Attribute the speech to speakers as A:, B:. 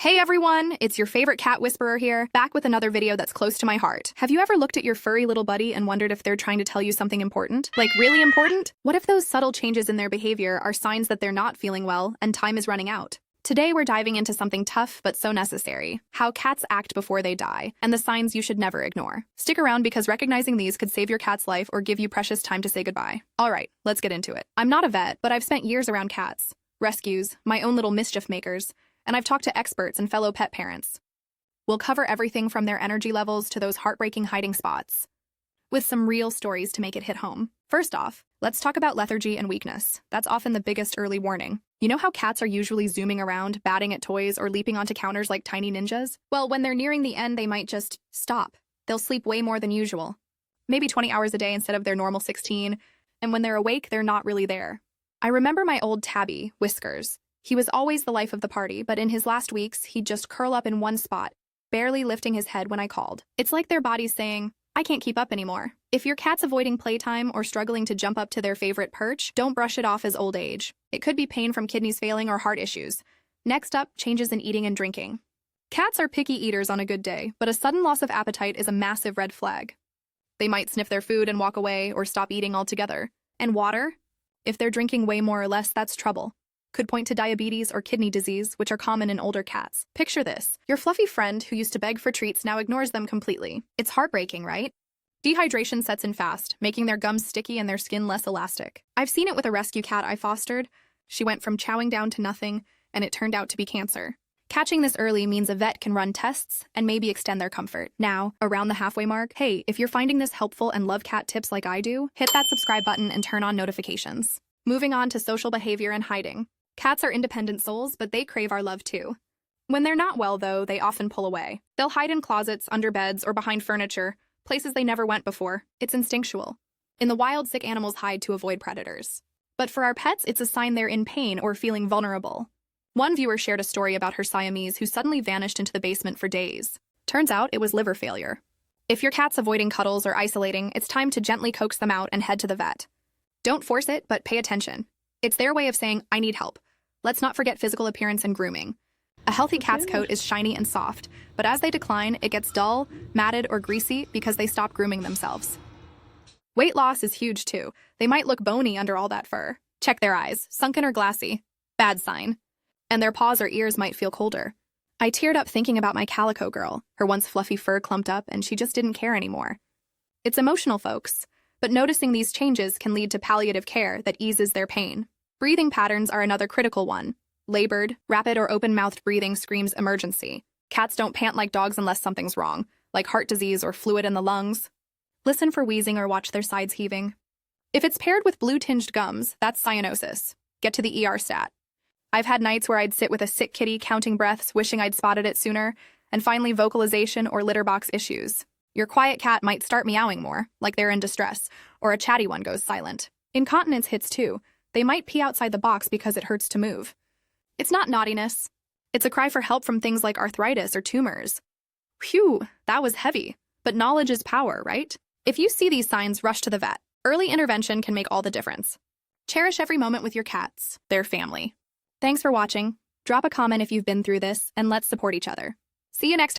A: Hey everyone, it's your favorite cat whisperer here, back with another video that's close to my heart. Have you ever looked at your furry little buddy and wondered if they're trying to tell you something important? Like really important? What if those subtle changes in their behavior are signs that they're not feeling well and time is running out? Today we're diving into something tough but so necessary: how cats act before they die, and the signs you should never ignore. Stick around because recognizing these could save your cat's life or give you precious time to say goodbye. Alright, let's get into it. I'm not a vet, but I've spent years around cats, rescues, my own little mischief makers, and I've talked to experts and fellow pet parents. We'll cover everything from their energy levels to those heartbreaking hiding spots, with some real stories to make it hit home. First off, let's talk about lethargy and weakness. That's often the biggest early warning. You know how cats are usually zooming around, batting at toys, or leaping onto counters like tiny ninjas? Well, when they're nearing the end, they might just stop. They'll sleep way more than usual, maybe 20 hours a day instead of their normal 16, and when they're awake, they're not really there. I remember my old tabby, Whiskers. He was always the life of the party, but in his last weeks, he'd just curl up in one spot, barely lifting his head when I called. It's like their body's saying, I can't keep up anymore. If your cat's avoiding playtime or struggling to jump up to their favorite perch, don't brush it off as old age. It could be pain from kidneys failing or heart issues. Next up, changes in eating and drinking. Cats are picky eaters on a good day, but a sudden loss of appetite is a massive red flag. They might sniff their food and walk away or stop eating altogether. And water? If they're drinking way more or less, that's trouble. Could point to diabetes or kidney disease, which are common in older cats. Picture this: your fluffy friend who used to beg for treats now ignores them completely. It's heartbreaking, right? Dehydration sets in fast, making their gums sticky and their skin less elastic. I've seen it with a rescue cat I fostered. She went from chowing down to nothing, and it turned out to be cancer. Catching this early means a vet can run tests and maybe extend their comfort. Now, around the halfway mark, hey, if you're finding this helpful and love cat tips like I do, hit that subscribe button and turn on notifications. Moving on to social behavior and hiding. Cats are independent souls, but they crave our love too. When they're not well, though, they often pull away. They'll hide in closets, under beds, or behind furniture, places they never went before. It's instinctual. In the wild, sick animals hide to avoid predators. But for our pets, it's a sign they're in pain or feeling vulnerable. One viewer shared a story about her Siamese who suddenly vanished into the basement for days. Turns out it was liver failure. If your cat's avoiding cuddles or isolating, it's time to gently coax them out and head to the vet. Don't force it, but pay attention. It's their way of saying, I need help. Let's not forget physical appearance and grooming. A healthy cat's coat is shiny and soft, but as they decline, it gets dull, matted, or greasy because they stop grooming themselves. Weight loss is huge too. They might look bony under all that fur. Check their eyes, sunken or glassy. Bad sign. And their paws or ears might feel colder. I teared up thinking about my calico girl. Her once fluffy fur clumped up and she just didn't care anymore. It's emotional, folks, but noticing these changes can lead to palliative care that eases their pain. Breathing patterns are another critical one. Labored, rapid, or open-mouthed breathing screams emergency. Cats don't pant like dogs unless something's wrong, like heart disease or fluid in the lungs. Listen for wheezing or watch their sides heaving. If it's paired with blue-tinged gums, that's cyanosis. Get to the ER stat. I've had nights where I'd sit with a sick kitty counting breaths, wishing I'd spotted it sooner, and finally vocalization or litter box issues. Your quiet cat might start meowing more, like they're in distress, or a chatty one goes silent. Incontinence hits too. They might pee outside the box because it hurts to move. It's not naughtiness. It's a cry for help from things like arthritis or tumors. Phew, that was heavy. But knowledge is power, right? If you see these signs, rush to the vet. Early intervention can make all the difference. Cherish every moment with your cats, their family. Thanks for watching. Drop a comment if you've been through this, and let's support each other. See you next time.